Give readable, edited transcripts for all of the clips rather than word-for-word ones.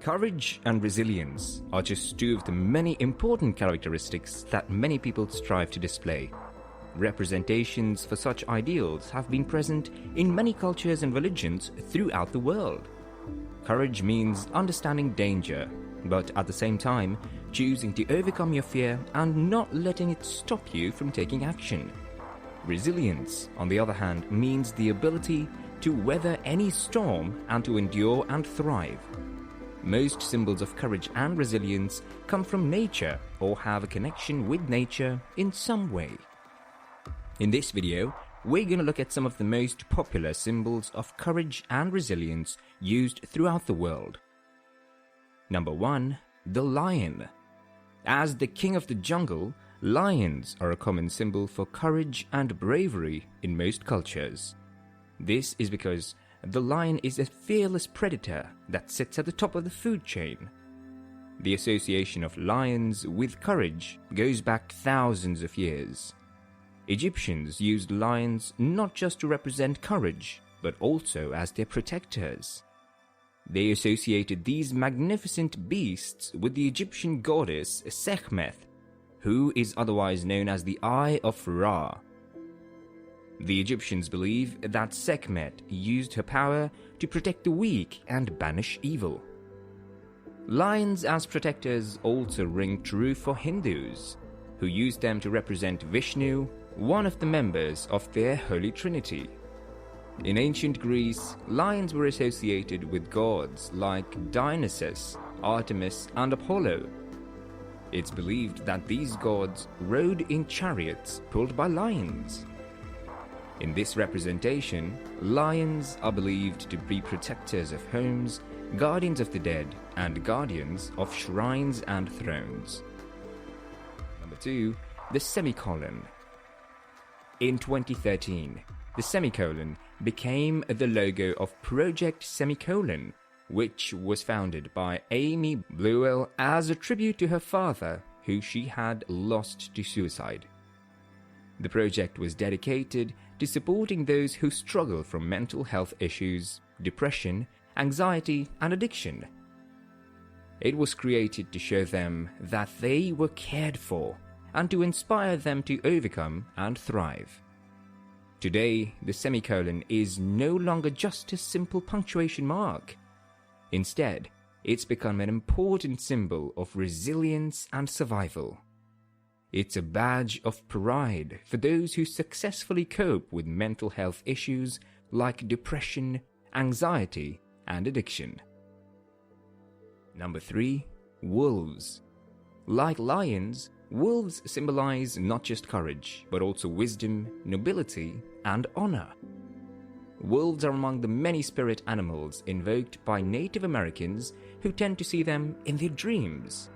Courage and resilience are just two of the many important characteristics that many people strive to display. Representations for such ideals have been present in many cultures and religions throughout the world. Courage means understanding danger, but at the same time, choosing to overcome your fear and not letting it stop you from taking action. Resilience, on the other hand, means the ability to weather any storm and to endure and thrive. Most symbols of courage and resilience come from nature or have a connection with nature in some way. In this video, we're going to look at some of the most popular symbols of courage and resilience used throughout the world. Number 1. The lion. As the king of the jungle, lions are a common symbol for courage and bravery in most cultures. This is because the lion is a fearless predator that sits at the top of the food chain. The association of lions with courage goes back thousands of years. Egyptians used lions not just to represent courage, but also as their protectors. They associated these magnificent beasts with the Egyptian goddess Sekhmet, who is otherwise known as the Eye of Ra. The Egyptians believe that Sekhmet used her power to protect the weak and banish evil. Lions as protectors also ring true for Hindus, who use them to represent Vishnu, one of the members of their Holy Trinity. In ancient Greece, lions were associated with gods like Dionysus, Artemis, and Apollo. It's believed that these gods rode in chariots pulled by lions. In this representation, lions are believed to be protectors of homes, guardians of the dead, and guardians of shrines and thrones. Number 2. The Semicolon. In 2013, the Semicolon became the logo of Project Semicolon, which was founded by Amy Blewell as a tribute to her father, who she had lost to suicide. The project was dedicated to supporting those who struggle from mental health issues, depression, anxiety, and addiction. It was created to show them that they were cared for and to inspire them to overcome and thrive. Today, the semicolon is no longer just a simple punctuation mark. Instead, it's become an important symbol of resilience and survival. It's a badge of pride for those who successfully cope with mental health issues like depression, anxiety, and addiction. Number 3. Wolves. Like lions, wolves symbolize not just courage, but also wisdom, nobility, and honor. Wolves are among the many spirit animals invoked by Native Americans who tend to see them in their dreams.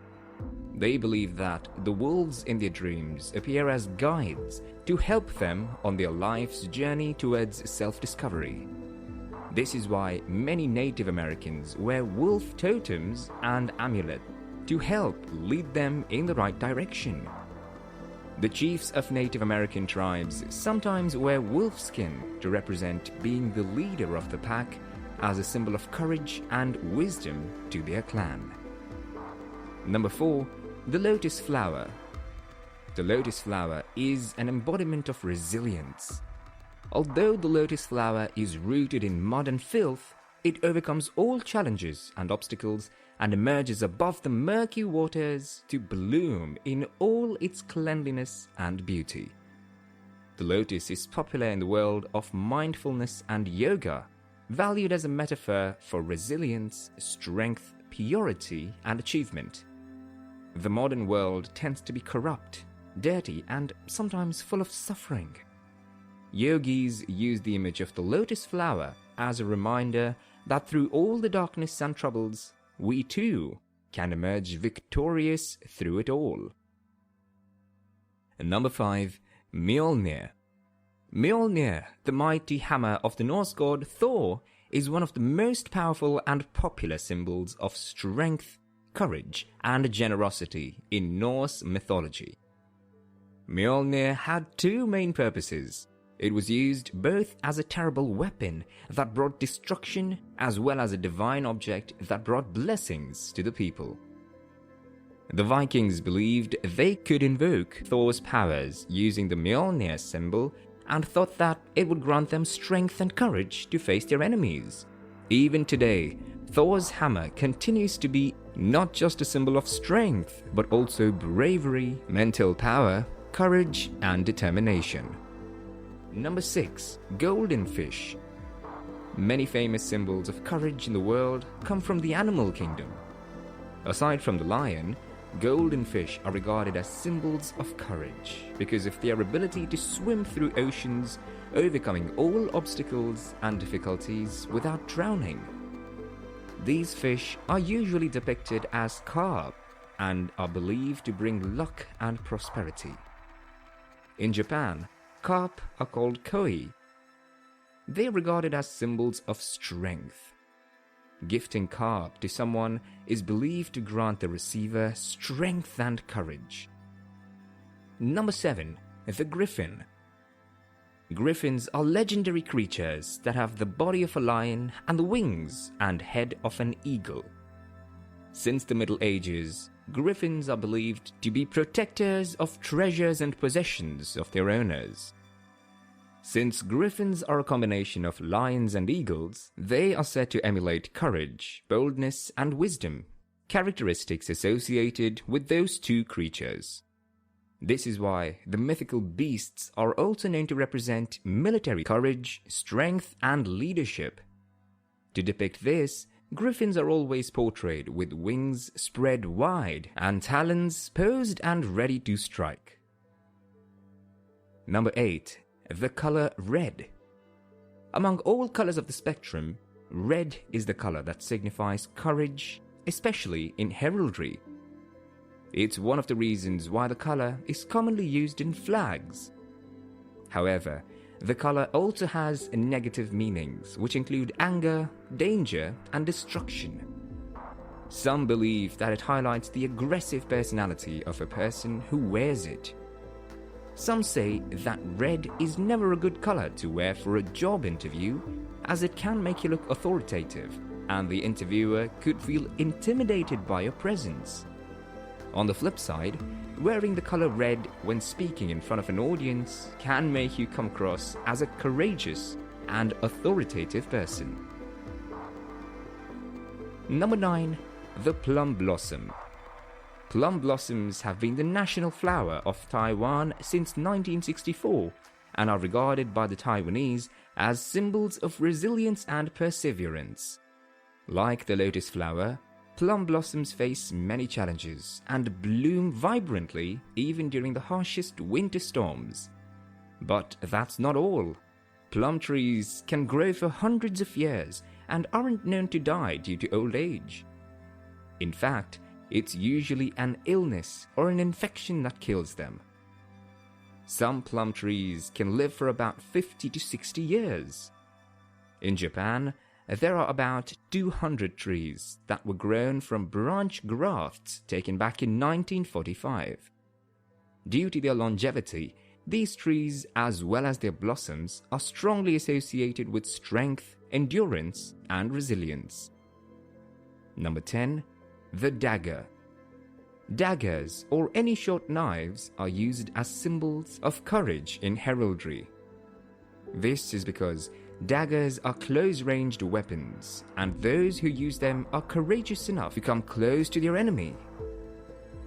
They believe that the wolves in their dreams appear as guides to help them on their life's journey towards self-discovery. This is why many Native Americans wear wolf totems and amulets to help lead them in the right direction. The chiefs of Native American tribes sometimes wear wolf skin to represent being the leader of the pack as a symbol of courage and wisdom to their clan. Number 4. The lotus flower. The lotus flower is an embodiment of resilience. Although the lotus flower is rooted in mud and filth, it overcomes all challenges and obstacles and emerges above the murky waters to bloom in all its cleanliness and beauty. The lotus is popular in the world of mindfulness and yoga, valued as a metaphor for resilience, strength, purity, and achievement. The modern world tends to be corrupt, dirty, and sometimes full of suffering. Yogis use the image of the lotus flower as a reminder that through all the darkness and troubles, we too can emerge victorious through it all. And number 5. Mjolnir. Mjolnir, the mighty hammer of the Norse god Thor, is one of the most powerful and popular symbols of strength, courage, and generosity in Norse mythology. Mjolnir had two main purposes: It was used both as a terrible weapon that brought destruction as well as a divine object that brought blessings to the people. The Vikings believed they could invoke Thor's powers using the Mjolnir symbol and thought that it would grant them strength and courage to face their enemies. Even today, Thor's hammer continues to be not just a symbol of strength, but also bravery, mental power, courage, and determination. Number 6. Golden fish. Many famous symbols of courage in the world come from the animal kingdom. Aside from the lion, golden fish are regarded as symbols of courage because of their ability to swim through oceans, overcoming all obstacles and difficulties without drowning. These fish are usually depicted as carp and are believed to bring luck and prosperity. In Japan, carp are called koi. They are regarded as symbols of strength. Gifting carp to someone is believed to grant the receiver strength and courage. Number 7. The Griffin. Griffins are legendary creatures that have the body of a lion and the wings and head of an eagle. Since the Middle Ages, griffins are believed to be protectors of treasures and possessions of their owners. Since griffins are a combination of lions and eagles, they are said to emulate courage, boldness, and wisdom, characteristics associated with those two creatures. This is why the mythical beasts are also known to represent military courage, strength, and leadership. To depict this, griffins are always portrayed with wings spread wide and talons posed and ready to strike. Number 8. The color red. Among all colors of the spectrum, red is the color that signifies courage, especially in heraldry. It's one of the reasons why the color is commonly used in flags. However, the color also has negative meanings, which include anger, danger, and destruction. Some believe that it highlights the aggressive personality of a person who wears it. Some say that red is never a good color to wear for a job interview, as it can make you look authoritative, and the interviewer could feel intimidated by your presence. On the flip side, wearing the color red when speaking in front of an audience can make you come across as a courageous and authoritative person. Number 9. The Plum Blossom. Plum blossoms have been the national flower of Taiwan since 1964 and are regarded by the Taiwanese as symbols of resilience and perseverance. Like the lotus flower, plum blossoms face many challenges and bloom vibrantly even during the harshest winter storms. But that's not all. Plum trees can grow for hundreds of years and aren't known to die due to old age. In fact, it's usually an illness or an infection that kills them. Some plum trees can live for about 50 to 60 years. In Japan, there are about 200 trees that were grown from branch grafts taken back in 1945. Due to their longevity, these trees, as well as their blossoms, are strongly associated with strength, endurance, and resilience. Number 10. The Dagger. Daggers, or any short knives, are used as symbols of courage in heraldry. This is because daggers are close-ranged weapons, and those who use them are courageous enough to come close to their enemy.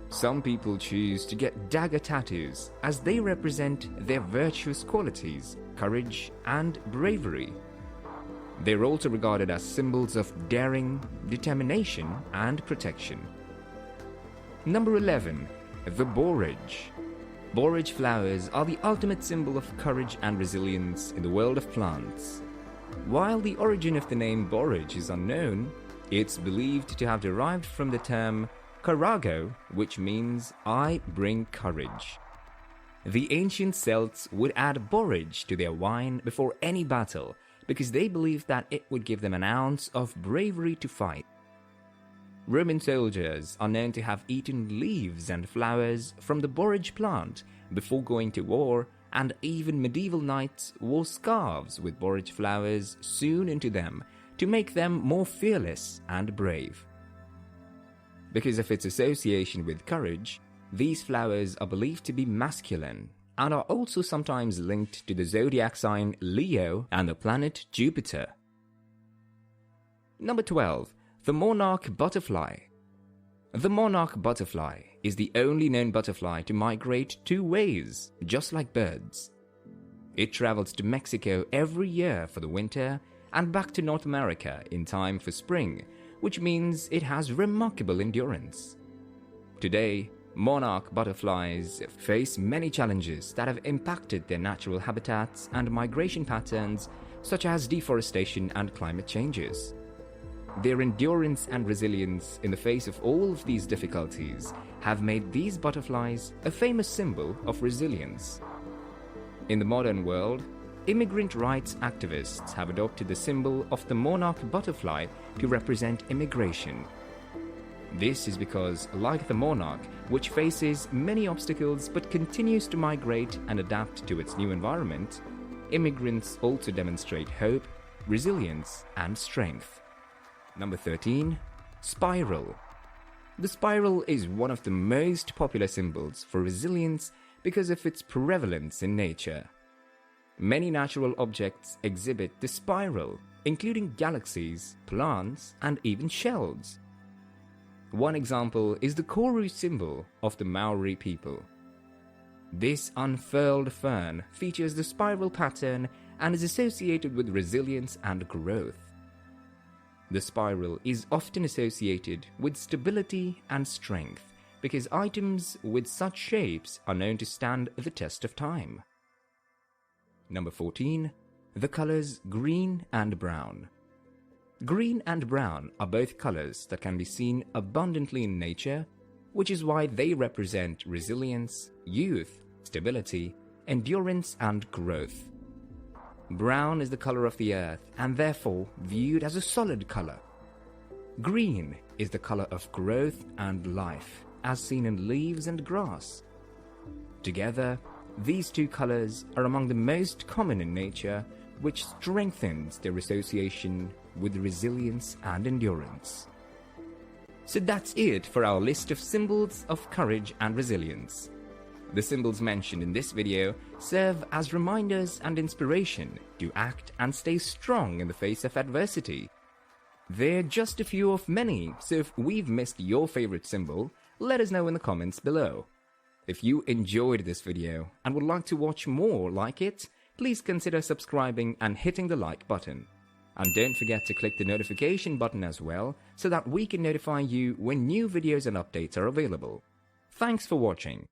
Some people choose to get dagger tattoos as they represent their virtuous qualities, courage, and bravery. They're also regarded as symbols of daring, determination, and protection. Number 11. The Borage. Borage flowers are the ultimate symbol of courage and resilience in the world of plants. While the origin of the name borage is unknown, it's believed to have derived from the term carago, which means I bring courage. The ancient Celts would add borage to their wine before any battle because they believed that it would give them an ounce of bravery to fight. Roman soldiers are known to have eaten leaves and flowers from the borage plant before going to war and even medieval knights wore scarves with borage flowers sewn into them to make them more fearless and brave. Because of its association with courage, these flowers are believed to be masculine and are also sometimes linked to the zodiac sign Leo and the planet Jupiter. Number 12. The Monarch Butterfly. The monarch butterfly is the only known butterfly to migrate 2 ways, just like birds. It travels to Mexico every year for the winter and back to North America in time for spring, which means it has remarkable endurance. Today, monarch butterflies face many challenges that have impacted their natural habitats and migration patterns, such as deforestation and climate changes. Their endurance and resilience in the face of all of these difficulties have made these butterflies a famous symbol of resilience. In the modern world, immigrant rights activists have adopted the symbol of the monarch butterfly to represent immigration. This is because, like the monarch, which faces many obstacles but continues to migrate and adapt to its new environment, immigrants also demonstrate hope, resilience, and strength. Number 13. Spiral. The spiral is one of the most popular symbols for resilience because of its prevalence in nature. Many natural objects exhibit the spiral, including galaxies, plants, and even shells. One example is the Koru symbol of the Maori people. This unfurled fern features the spiral pattern and is associated with resilience and growth. The spiral is often associated with stability and strength because items with such shapes are known to stand the test of time. Number 14. The colors green and brown. Green and brown are both colors that can be seen abundantly in nature, which is why they represent resilience, youth, stability, endurance, and growth. Brown is the color of the earth and therefore viewed as a solid color. Green is the color of growth and life, as seen in leaves and grass. Together, these 2 colors are among the most common in nature, which strengthens their association with resilience and endurance. So that's it for our list of symbols of courage and resilience. The symbols mentioned in this video serve as reminders and inspiration to act and stay strong in the face of adversity. They're just a few of many, so if we've missed your favorite symbol, let us know in the comments below. If you enjoyed this video and would like to watch more like it, please consider subscribing and hitting the like button. And don't forget to click the notification button as well, so that we can notify you when new videos and updates are available. Thanks for watching.